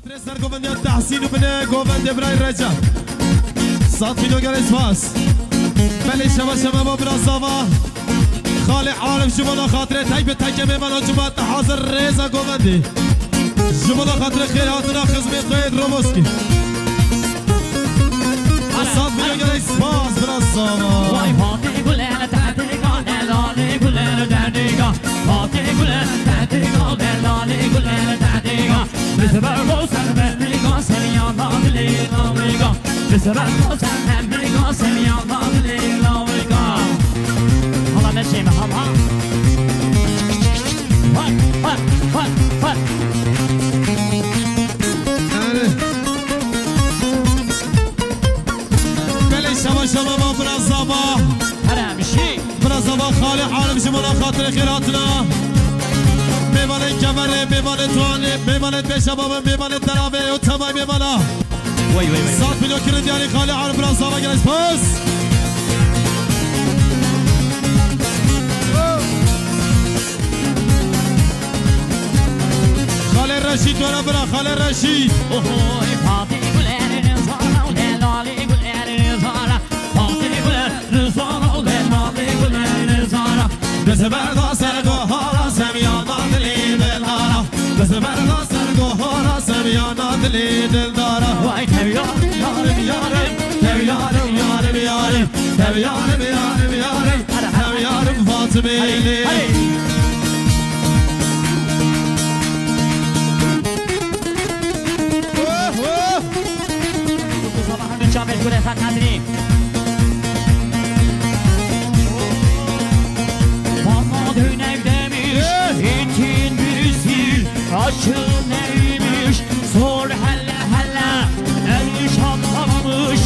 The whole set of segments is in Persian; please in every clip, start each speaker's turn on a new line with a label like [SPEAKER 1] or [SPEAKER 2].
[SPEAKER 1] خاطر گووند تحسین و بنه گووند برای رجب صد میلیون اسپاس بله شما با براساوا خاله عارف شما خاطر تایب تایب من جمعت حاضر رضا گووندی شما خاطر خیراتنا خدمت خیر روبوسکی صد میلیون اسپاس براساوا
[SPEAKER 2] وای پاکی گلن تحتیگا دلالی گلن تحتیگا پاکی گلن تحتیگا دلالی گلن تحتیگا بسبر بوسن بمیگا سمیان دادلی نامیگا بسبر بوسن بمیگا سمیان دادلی نامیگا حالا نشیم حالا فت
[SPEAKER 1] بله شما با براساوا
[SPEAKER 2] هرمشی
[SPEAKER 1] براساوا خاله عالم شما خاطر خیراتنا میوانه کمره میوانه توانه میوانه پیشبابه میوانه درابه و تمام میوانا
[SPEAKER 2] وای
[SPEAKER 1] صد میلیون کردیانی خاله عالم براساوا گرس پس خاله رشید دوره برا خاله رشید
[SPEAKER 2] اوه پاکی گلن زارا و دلالی گلن زارا پاکی گلن زارا و دلالی گلن زارا
[SPEAKER 1] بسبر سرگوهارا سمیان دلی دلدارا بسبر سرگوهارا سمیان دلی دلدارا
[SPEAKER 2] وای تبیار
[SPEAKER 1] یارم یارم یارم یارم یارم یارم یارم یارم یارم فاطمه
[SPEAKER 2] جامعه گره فقدری Bana dönem demiş İntin birisi Açın neymiş Sor helle helle El iş anlamamış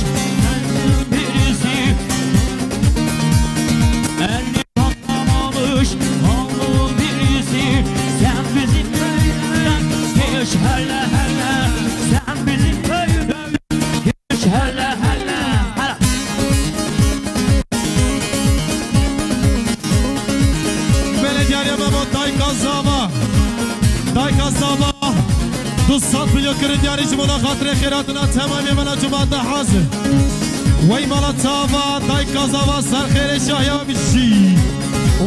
[SPEAKER 2] Elin birisi El iş anlamamış Alın birisi Sen bizim köyden Hiç helle helle Sen bizim köyden Hiç helle helle
[SPEAKER 1] دای کاساوا 200 میلیون کردیاری شما خاطر خیراتنا تمامی من جمعت حاضر وی مالا تاوا دای کاساوا سر خیر شاهیا بشی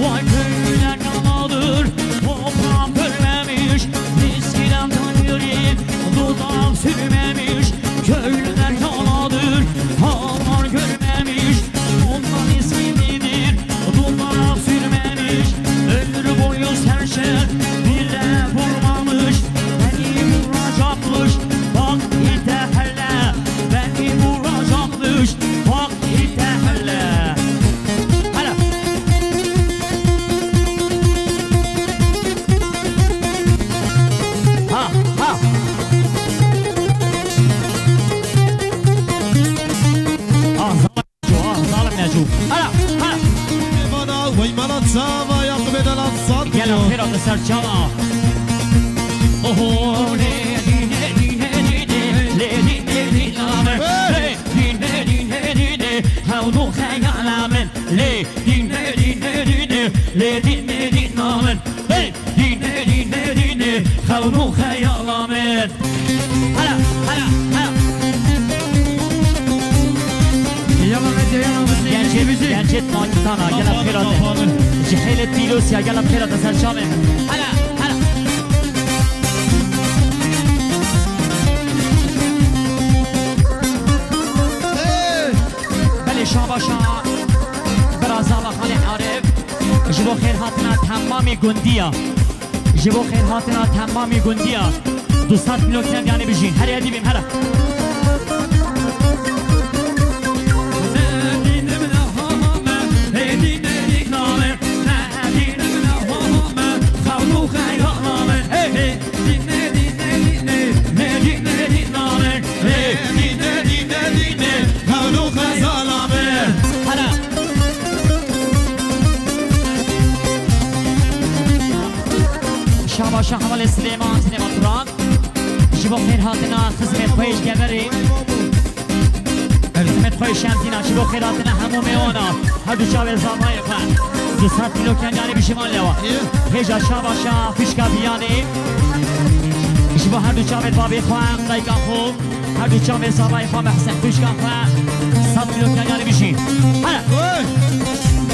[SPEAKER 2] Vay köyler kanadır, toprağım görmemiş Eskiden tanıyırım, dudağım sürmemiş Köylüler kanadır, havalar görmemiş Ondan ismi nedir, dudağım sürmemiş Ömrü boyu serşer, bir de vurmamış Beni vuracakmış, bak itehle Beni vuracakmış, bak itehle Hala Ha zalim Necub Hala
[SPEAKER 1] Bana vay mala tava yakıb edelan sad
[SPEAKER 2] Gel o Ferhat Serçava Oho le Havdu khayalamen Le dine Le dine namen Le dine Havdu khayalamen Hala Gerçet Pakistana Gel Ferhat Cihelet Dilosya Gel Ferhat Serçava Hala شاباشا برازا و خالی عارف جبو خیر هاتنا تمامی گندیا جبو خیر هاتنا تمامی گندیا 200 میلیون کم یعنی بجین هر یادی بیم هر شاباشا حوال سلیمان تران جبو خیر هاتنا خدمت خویش گبری خدمت خویش شمتینا جبو خیر هاتنا همو میونا هر دو شاور زامای کن 200 کیلو کنگانی بشیمان لوا هجا شاباشا فشکا بیانی شبو هر دو چاوت بابی خواه دایگا خوب هر دو چاوت سابای خواه محسن توشگا خواه 100 میلیون کنیاری بشین هلا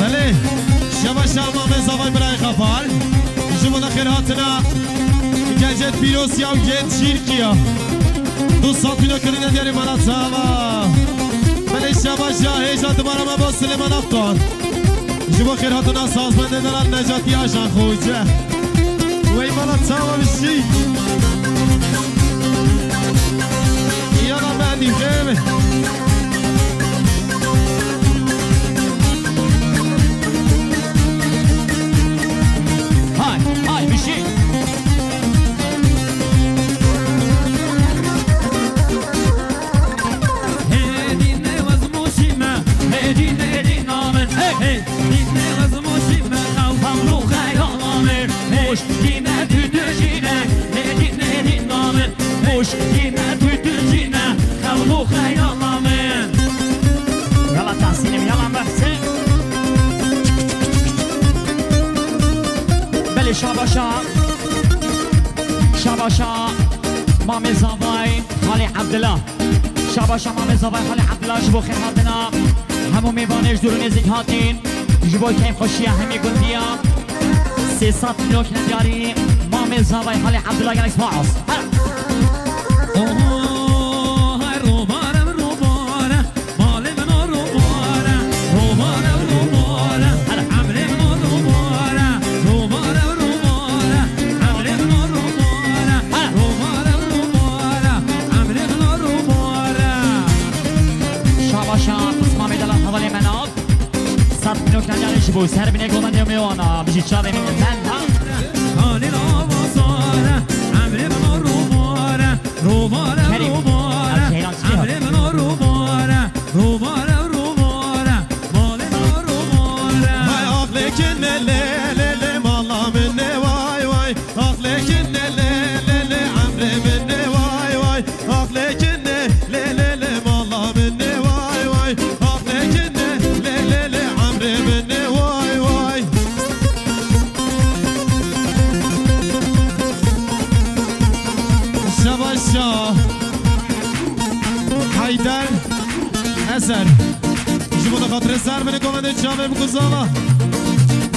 [SPEAKER 1] بله شبا شما مزاوای برای خفال شما داخل هاتنا گنجت پیروسیا و گنج شیرکیا 200 میلیون کنیده دیاری مانا ساوا بله شبا شاهیجا دوباره ما با سلیمان افکار شما خیر هاتنا سازمنده دارن نجاتی آشان خوجه وی مانا ساوا بشی یالا بندی خیمه
[SPEAKER 2] های بشین شاباشا مامي زاوای خالی عبدالله شاباشا مامي زاوای خالی عبدالله جبو خیر هاتنا همو میوانش دور نزدیک هاتین جبو کیم خوشیه همی گندیا 300 میلیون دیاری مامي زاوای خالی عبدالله گلکس باعث بو سر بینه گومن میوانا بشی چاوه من تنها
[SPEAKER 3] خالی آوازاره عمر من روباره روباره روباره عمر من روباره روباره روباره مال من روباره
[SPEAKER 1] های آقل کنه لی مالا منه وای وای آقل کنه لی عمر منه وای وای آقل کنه لی مالا منه وای وای آقل کنه لی عمر منه حیدر اثر شما خاطر سر من گومنده چامه بگذاوا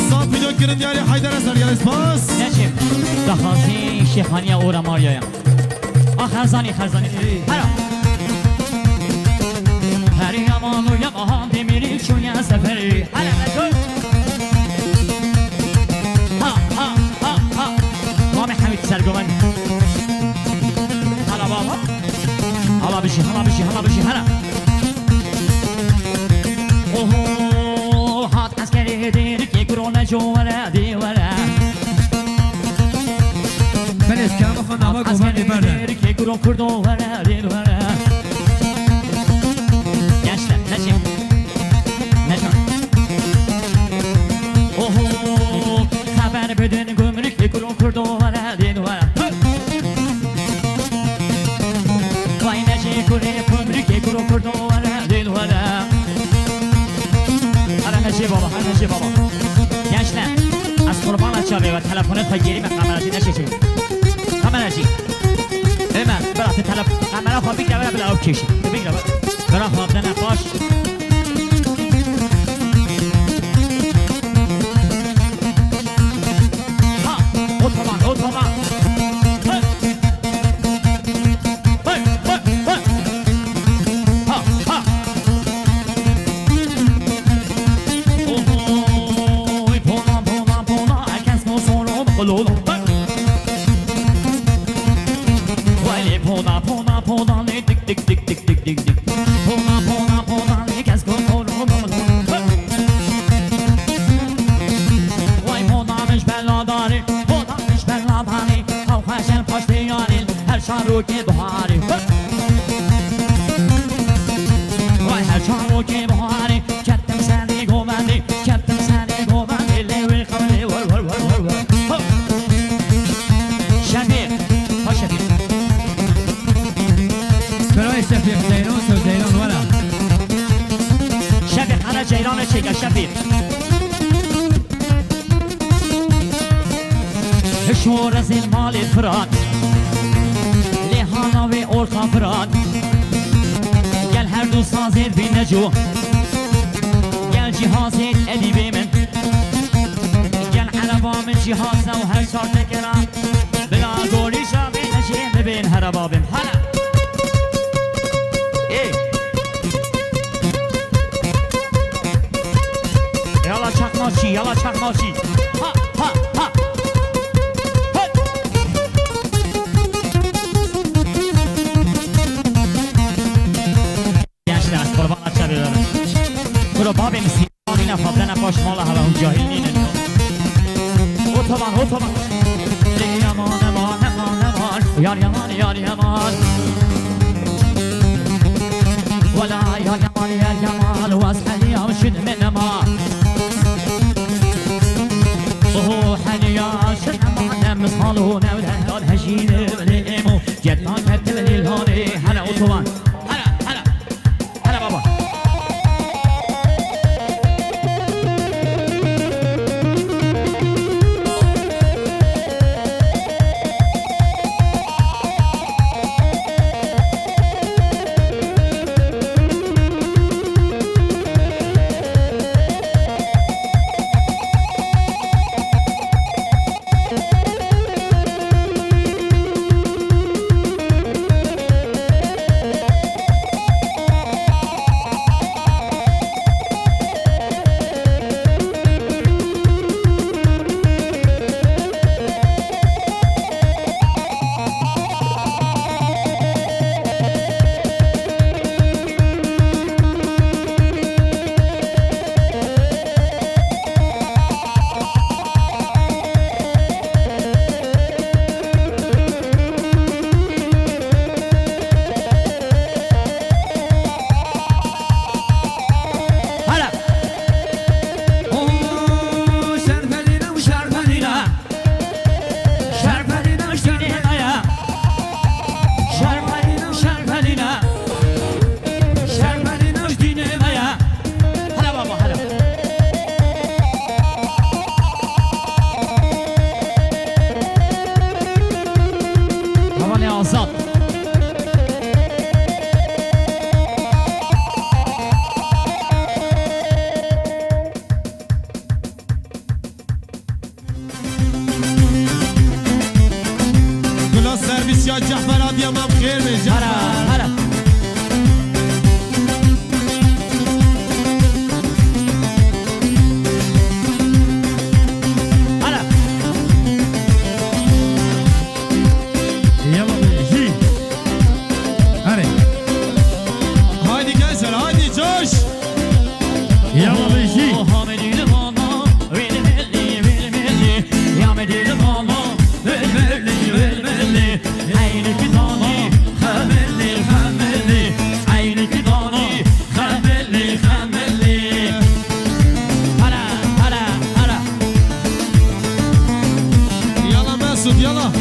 [SPEAKER 1] 100 میلیون گرن دیاری حیدر اثر گل اسپاس
[SPEAKER 2] نچیم دخوازی شیخانی اورا ماریا خرزانی هرا هری امانو یا ماهان دیمیری چون یا سفری هرا نکن ها مامه حمید سر گومن هلا بابا هلا بشی هلا اوه هات عسکری دیر که گرونه جوره دیوره
[SPEAKER 3] بلش که همه خانه گومن دیبره
[SPEAKER 2] دیر که گرون کردو وره دیوره gençler نچیم اوه خبر بدن گمرک که گرون کردو وره دیوره وای نجی کنه گمرک که گرون کردو وره دیوره هر نجی بابا gençler از قربان açabe و telefonat پگیری من kameracı نشیشیم kameracı Ömer برات kamera خواهی بگیره بلا اوب کشی بگیره برا خواب دنه باش ها otoban شاروکی بهاری وای هر شاروکی بهاری کتم سری گوبندی لیوی خبری ور شفیق ها شفیق
[SPEAKER 3] برای شفیق زیران سو زیران ولا
[SPEAKER 2] شفیق هر جیران چیگه شفیق شور از این مال فراد hazır bin necu Gel cihaz et edibimin Gel arabamın cihazına و her şart tekeram Bila goli şabi neşin bin her ababim Hala Yala çakmaçı, yala çakmaçı Ha ha ha Hey Gençler, kurban açabilirim Kurban benim sinanine fadlana koşmalı hala o cahilliğine Otoban, otoban Yaman, yaman, yaman, yaman Yar yaman, yar yaman Valla yar yaman, yar yaman Vazheli yavşın menema Oh hani yavşın menema Mishalu nevlen Hejini velimu Cedman kette velilhani Hala otoban Hala baba
[SPEAKER 1] Ya Cafer abi yamam خير be Cafer Haydi gençler haydi coş
[SPEAKER 3] Yalla beşi
[SPEAKER 1] Yala Mesut yala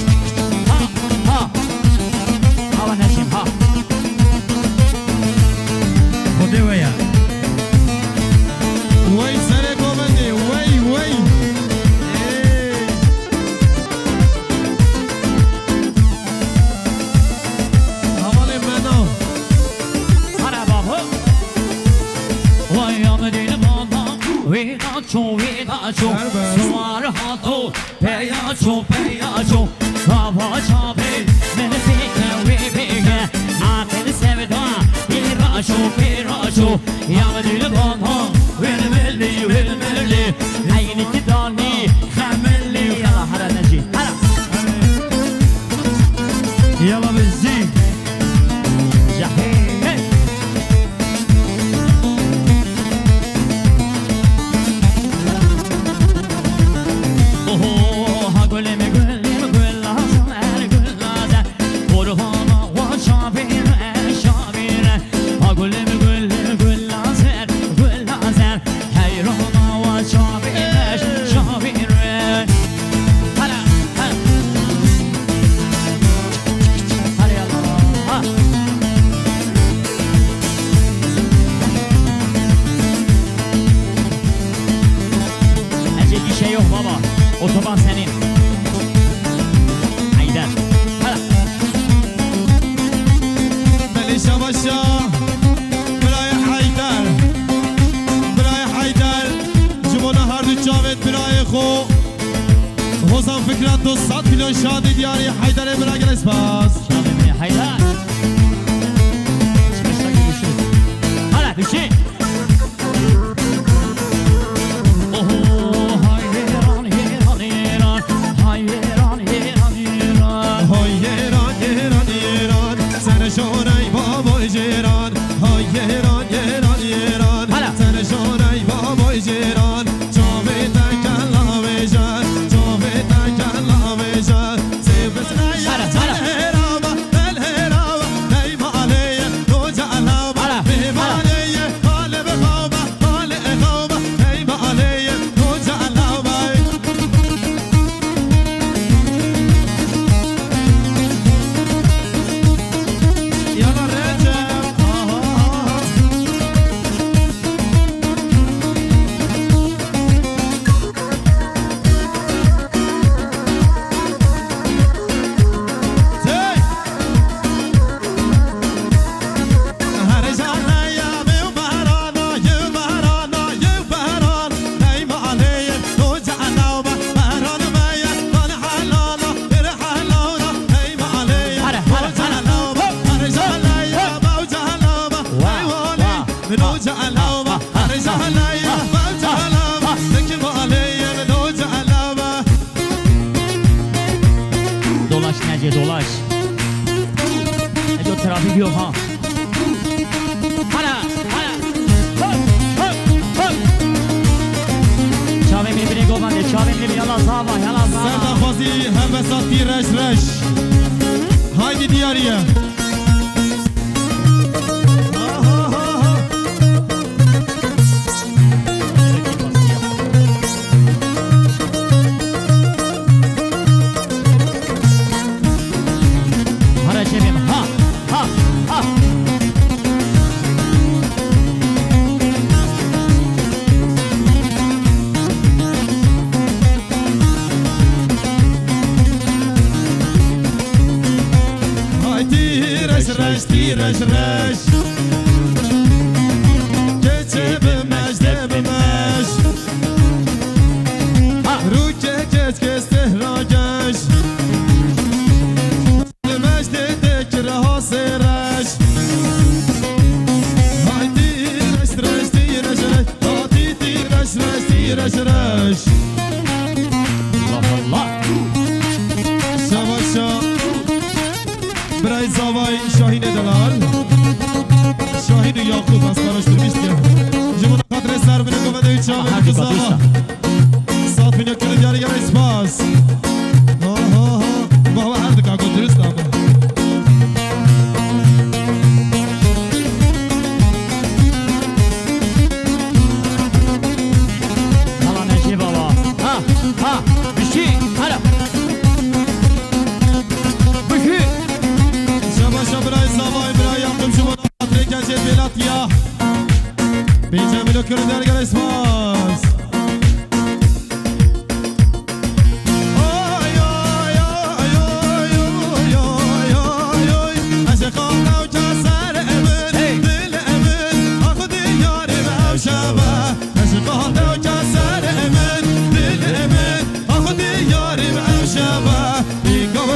[SPEAKER 3] Hadi ve ya
[SPEAKER 1] Vay sere gomendi vay vay Havale meno
[SPEAKER 2] Suar hato Peyaço peyaço Kava çape Beni peke ve peke Akıl sevda Piraço piraço Yağdili bana Vermeli vermeli Aynı ki dani Kamelli Yala hara neci Hara
[SPEAKER 3] Yalla beşi
[SPEAKER 2] Hey Otoban senin. Haydar.
[SPEAKER 1] Melisa başa Buraya خو حسن فکرت و 100 میلیون شادی دیاری حیدر براگر اسپاس
[SPEAKER 2] شامل حیدر çıkışta görüşürüz. Hala bir şey. Oho hayran yeran yeran hayran yeran yeran
[SPEAKER 1] های ایران ایران ایران سر شانه بابای جیران های ایران ایران ایران
[SPEAKER 2] هلا.
[SPEAKER 1] سر شانه بابای جیران جاوی تکلا ویجان جاوی تکلا ویجان سیبس نیا
[SPEAKER 2] هلا، هلا.
[SPEAKER 1] الهراما الهراما نیما علیه تو جعلاما
[SPEAKER 2] هلا،
[SPEAKER 1] بیمانیه حال بخوابا حال اخوابا نیما علیه تو جعلاما يلا الرجال زي هرجال يا بهرانا يا بهرانا يا بهران نايم علي توجعنا وبهران مايا طال حلانا برحلانا نايم علي
[SPEAKER 2] هلا، هلا، هلا.
[SPEAKER 1] هرجال يا بوجعنا ويولي من وجعنا هرجال يا بوجعنا تكب علي من وجعنا
[SPEAKER 2] Dolaş Nece dolaş. Nece o trafik yok ha. Hala hala. Hop hop hop. Çavim biri govan de çavim biri yala zava yala
[SPEAKER 1] سرد
[SPEAKER 2] zava.
[SPEAKER 1] خوازی هوساتی رش رش هایدی دیاریه
[SPEAKER 2] Hara çevim ha ha ha.
[SPEAKER 1] هایدی رش رش دی رش رش گچه بمش ده بمش رو که گچ کسته را گش بمش ده دکره ها سرش هایدی رش رش دی رش رش هایدی دی رش رش دی رش رش
[SPEAKER 2] Allah Allah.
[SPEAKER 1] شواشا برای زاوای شاهین دلال شاهین و یاقوب از کاراش درمیشت که جمعون خاطر سر بینه گفته ای چاوه
[SPEAKER 2] Hadi
[SPEAKER 1] که زاوا
[SPEAKER 2] Batista.
[SPEAKER 1] سات بینه کنه دیاری گره اسپاس بابا هر دکا کن درست آمه
[SPEAKER 2] Hala Nece baba. Ha ha. Bir şey. Hala. Bir şey.
[SPEAKER 1] شواشا برای زاوای برای یاقوب جمعون خاطر گنج دلات یا بینجا بینه کنه دیاری گره اسپاس Oy oy oy oy oy oy oy oy عشقان او کسر امن دل امن آخو دیاری و شبه عشقان او کسر امن دل امن آخو دیاری و شبه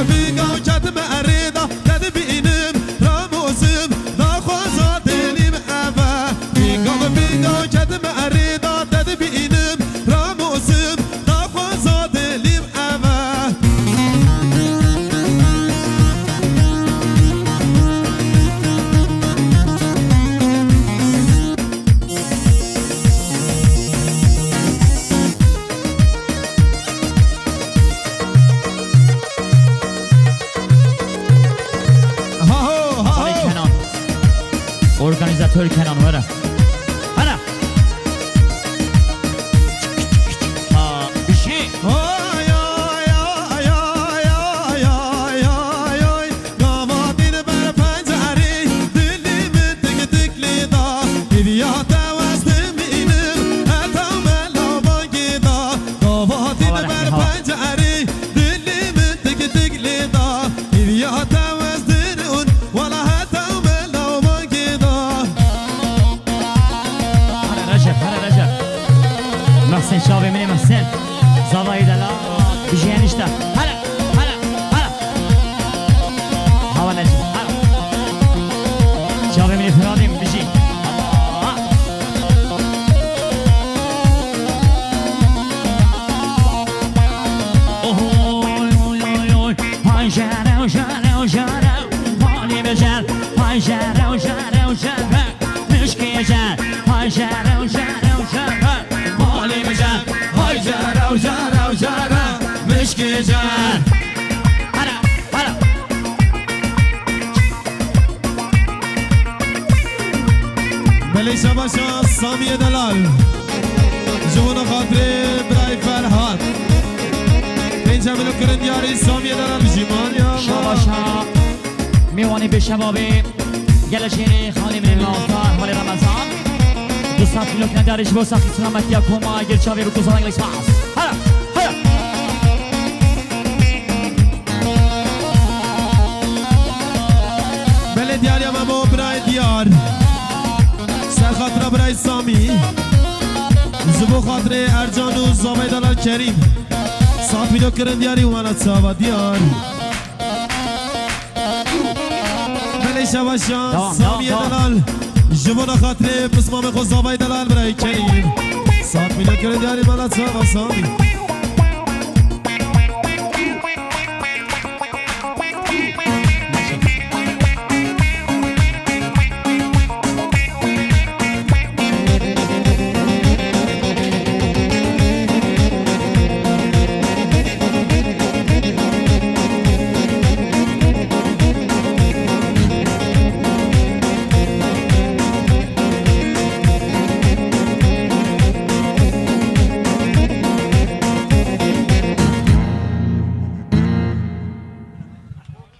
[SPEAKER 1] بیگاو کتم اریدا دد بینم راموزم نخوازا دلیم اوه بیگاو کتم اریدا دد بینم راموزم نخوازا دلیم اوه
[SPEAKER 2] Ay Kenan. Organizatör Kenan var ha. Hala. Ha bir şey.
[SPEAKER 1] Oy oy oy oy oy oy oy oy Gavadin ber penceri dilimin tık tıklı da Hidiyata vazdım inim etam elava gida Gavadin ber penceri dilimin tık tıklı da Hidiyata vazdım un valla etam elava gida
[SPEAKER 2] هاجر وجر وجر مشكي جر هاجر وجر وجر مالي مجر هاجر وجر وجر مشكي جر هلا هلا
[SPEAKER 1] بله شباشا سامی دلال جوانا خاطر برای فرهاد اینجا بلو کرن دیاری سامی دلال جیمان یا
[SPEAKER 2] شباشا میوانی به شبابی گل شیری خالی من الافطار مال رمضان دوستان فیلوک ندارش با سخی سلامتی اکوما گرچاوی بکو زرنگ لیس باز هلا هلا
[SPEAKER 1] بله دیاری ما برای دیار سر خاطر برای سامی زبو خاطر ارجان و زاوی دلال کریم صافی دو کرن دیاری وانا تساوا دیار بله شباشا سامی دلال جوانا خاطر بسمام خود زاوی دلال برای کریم صافی دو کرن دیاری وانا تساوا سامی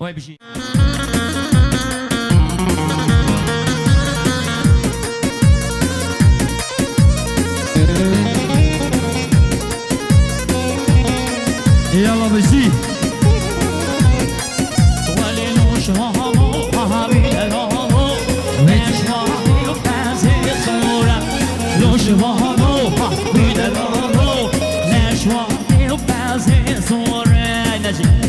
[SPEAKER 2] وای بشی
[SPEAKER 3] يلا بجي
[SPEAKER 2] ولی نوشوامو حبیلامو نشوامو پسی صورت نوشوامو حبیلامو نشوامو پسی صورت نجی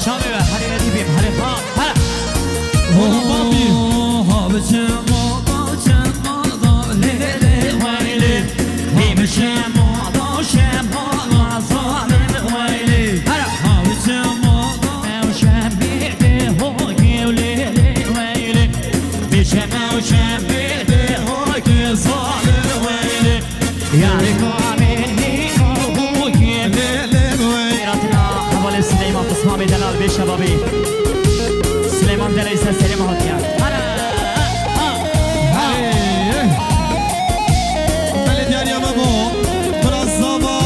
[SPEAKER 2] شامي هاري نديبي هاري خام هلا
[SPEAKER 1] وانا بابي
[SPEAKER 2] دلال به شبابی سلیمان دلیس سلیم هاتیا
[SPEAKER 1] بله دیاری اما با برازاوا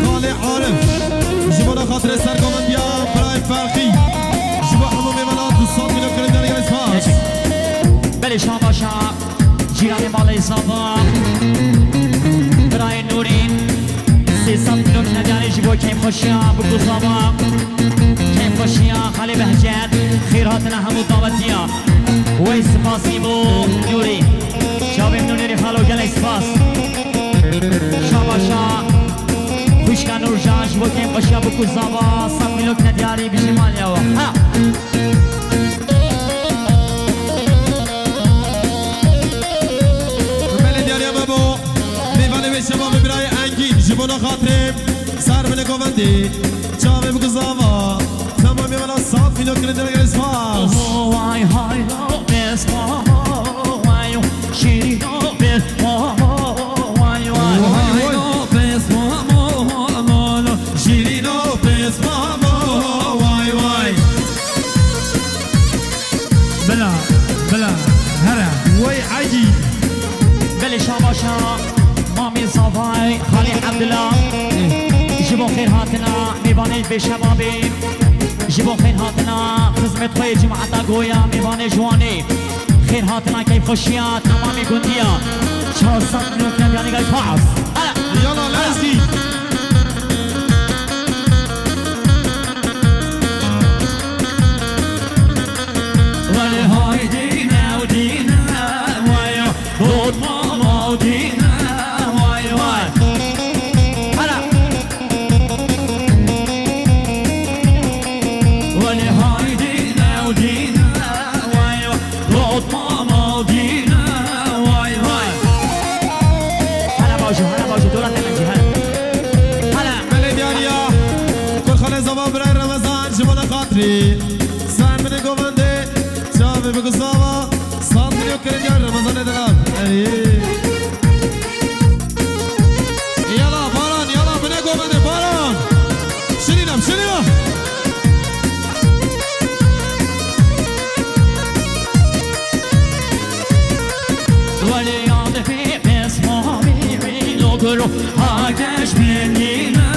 [SPEAKER 1] خاله عارف جبانا خاطر سرگامن بیا برای فرقی جبا همو میمانا دوستان میلو کرن دیاری اسپاس
[SPEAKER 2] بله شام باشا جیرانی مال اصابا برای نورین 300 میلیون نداری جبا کم خوشیا بکو زابا كيف خوشيا خالي بهجات خيراتنا همو دعوتيا وي سپاسي بو نوري شابي نوري خالو جلي سپاس شاباشا خوشكا نور جاش بو كيف خوشيا بكو زابا صف ملوك ندياري بشمال يوا ها
[SPEAKER 1] بله دیاری اما با میوانه به شما ببرای انگین جبانا خاطر سر بله گوندی جامه بگذاوا تمام میوانا صاف میلو کرن دیاری اسپاس
[SPEAKER 2] واي هاي لو بس واي شيري لو بس واي واي
[SPEAKER 1] لوپس مامو شیری لوپس مامو وای وای
[SPEAKER 3] بلا بلا هلا وي عجيب
[SPEAKER 2] بلي شاباشا مامي صافاي خالي عبد الله جيبوا خير هاتنا ميباني بشبابي جيبوا خير هاتنا خدمة خوي جمعة قويا ميباني جواني خير هاتنا كيف خشيات تمامي قندية شهر صد نوك نبياني قاي فاعص
[SPEAKER 1] يلا لازي
[SPEAKER 2] ولي هاي دينا ودينا وايو بود ماما ودينا واي واي هلا
[SPEAKER 1] خاله زبا برای رمضان شما خاطری سر من گونده شاوی بگو زبا سال میلیو کرنجا رمضان دلم یالا باران یالا من گونده باران شنیدم
[SPEAKER 2] ولی یاد فی اسمامی لوگرو آتش بینینه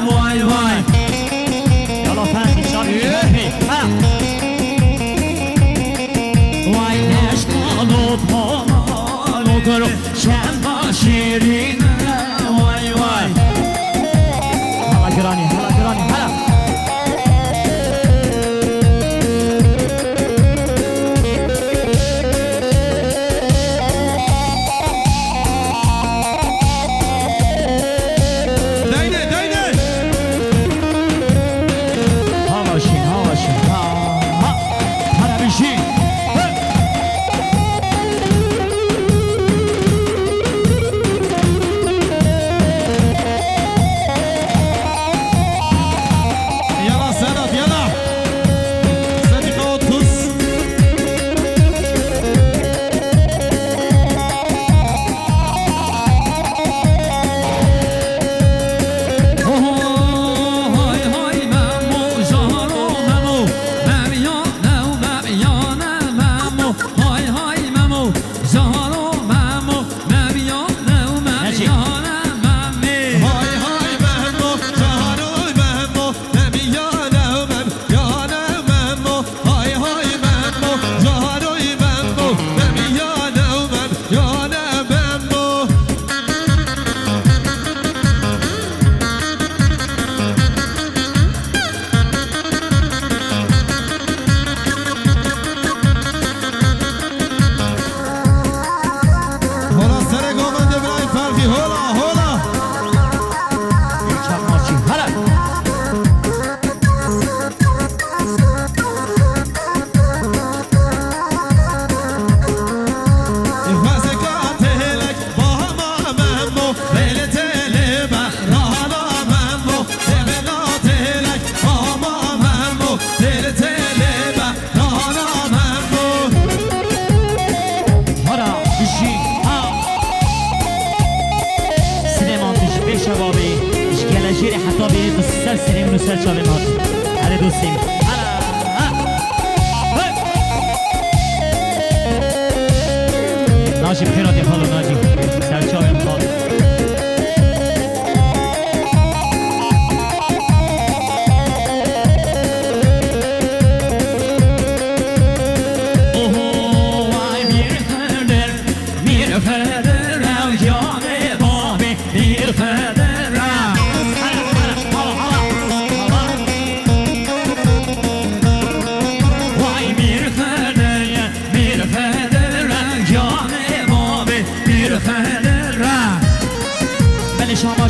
[SPEAKER 2] وای وای یالا فرقی شاوی وای نشکالو پاما لوگرو شنبا شیرینه وای وای هلا گرانی هلا ناجی بخیرات یا خالو ناجی سرچاوی خالو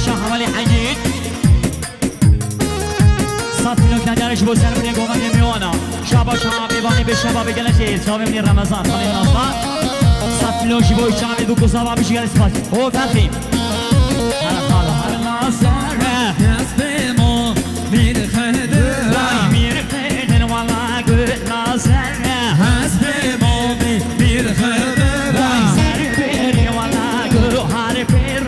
[SPEAKER 2] شاملی حیید صد میلیون کنجرش بو سر منی گوغن میوانا شبا شما بیوانی به شبا بگلشی شابه منی رمضان خالی نافا صد میلیون شبا شامی دو کسابا بشی گل اسپاس او فرقیم هر خالا هر ناصره دست مو میر خیدر میر خیدر والا گل ناصره هست مو میر خیدر سر پیری والا گل هر پیر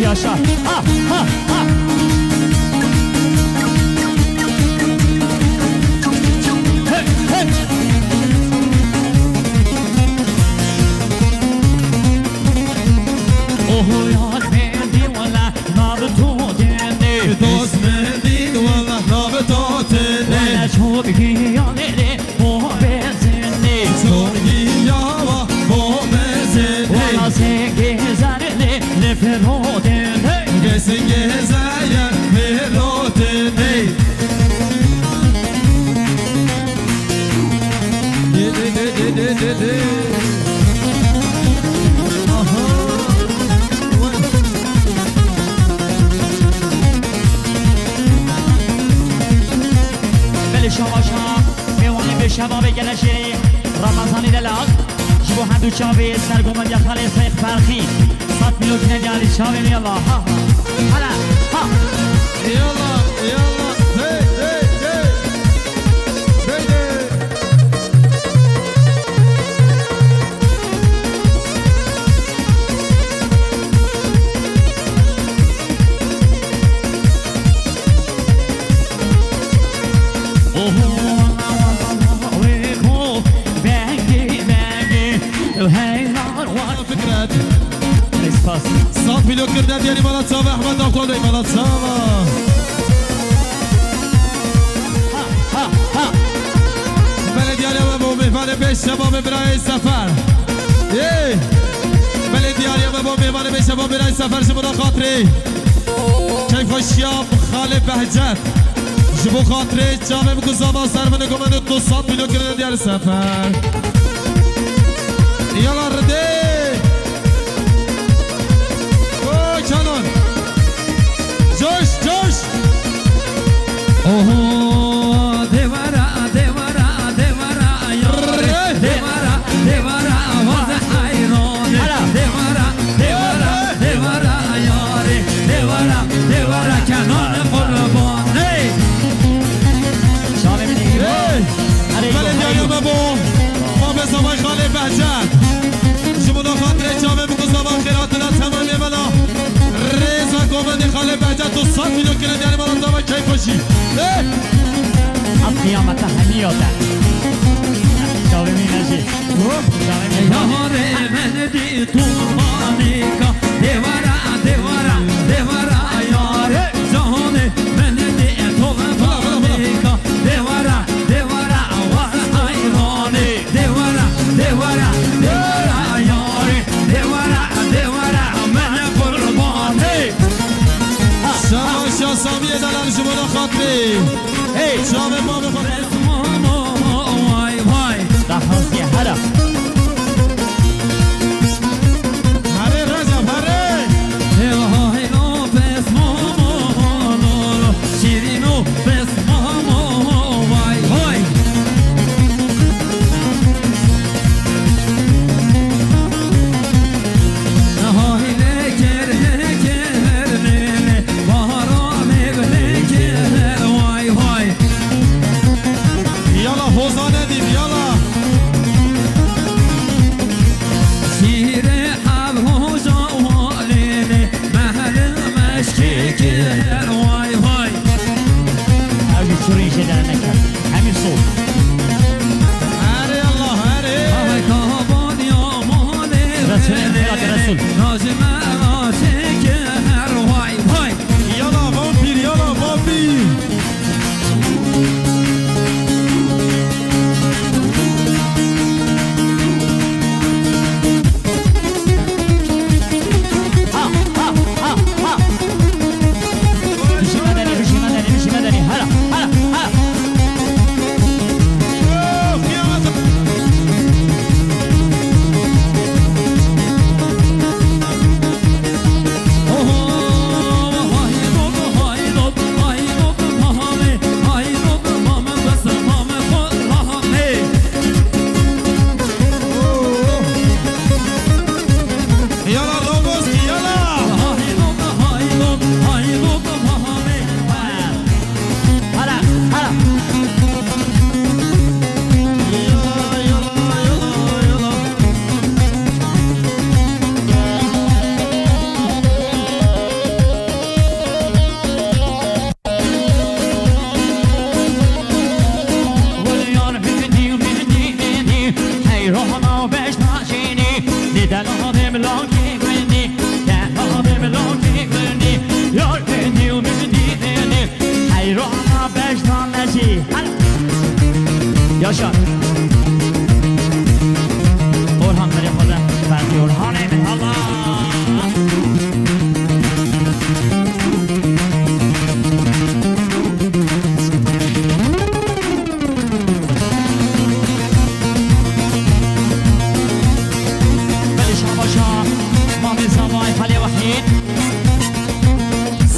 [SPEAKER 2] yaşa. Ha ha ha. Hey hey. Oh yar bendi valla nabe to deni.
[SPEAKER 1] دوست مندین والله رابطاتنی
[SPEAKER 2] Valla çok giyaneli bu bezini.
[SPEAKER 1] سرگی یاوا با مزنی
[SPEAKER 2] Valla sen gezerli leferodeni.
[SPEAKER 1] Kesin gezeyen mirotini Aha
[SPEAKER 2] بله شاباشا میوانی به شباب گلشی رمضانی دلال جبو هندو چاوی سرگومن یا خالی سیخ فرخی 100 میلیون کنه دیالی چاوی نیالا ها حالا ها
[SPEAKER 1] Yalla yalla hey hey hey Hey hey فكرة 100 مليون كرداد يعني مالات سوا احمد اقول لي مالات سوا بلد يعني ابو مهمان بيش شباب براي سفر بلد يعني ابو مهمان بيش شباب براي سفر شباب خاطري كيف الشياب خالد بهجت جبو خاطري جامع بكزابا سر من قمن 200 مليون كرداد يعني سفر يلا ردي Canon Coş coş
[SPEAKER 3] Oho devara devara devara yare devara devara vaz hayrone devara devara devara yare devara devara kanon kurban hey
[SPEAKER 2] شاوی منی
[SPEAKER 1] بلد یا بابو ما به زمان خاله بهجت شمونا خاطر جامعه بگو زمان خیراتنا تمامی بلا رزا گوبندی خاله بهجت 200 میلیون کنه یعنی مالا زمان کی پاشی
[SPEAKER 2] از قیامت همیاده شاوی منی
[SPEAKER 3] yare meni turbanika devara devara devara yare cahane meni turbanika devara devara vaz hayrone devara devara devara yare devara devara meni kurban hey
[SPEAKER 1] شماش یا سامیه دلال شمونا خاطری شامه ما بخواه
[SPEAKER 3] vay vay
[SPEAKER 2] دهازی هلا
[SPEAKER 1] هره رجب هره
[SPEAKER 3] Hello besmamo şirino besmamo vay vay Nahile kerhe kerne baharam evle ker vay vay
[SPEAKER 1] Yala hozane diyeyim yala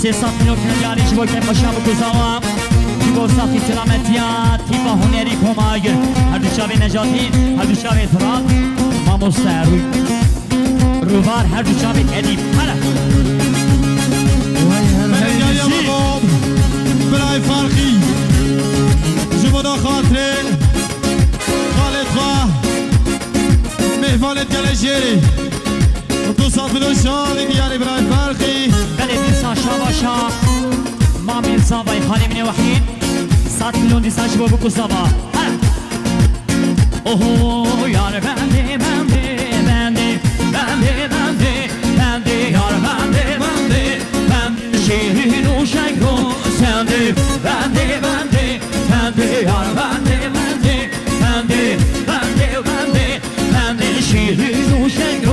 [SPEAKER 2] 300 میلیون کنجاری چی با که باشم و گذارم کی با صفی سلامتیت کی با هنری کمک هر دو شاوی نجاتی هر دو شاوی اعتراض ما مستروی روبار هر دو شاوی ادیب هلا
[SPEAKER 1] بلگایا بابام برای فرقی جمعنا خاطره خالد خواه مهمانت گلجیری 200 میلیون شاوی دیاری برای فرقی
[SPEAKER 2] بله دیسان شاباشا ما میرسان وای خالی منی وحید 100 میلیون دیسان شبا بکو سابا هلا اوه یار بنده بنده بنده بنده بنده بنده یار بنده بنده بنده شیرین و شنگ و سنده بنده بنده بنده یار بنده بنده بنده بنده بنده بنده شیرین و شنگ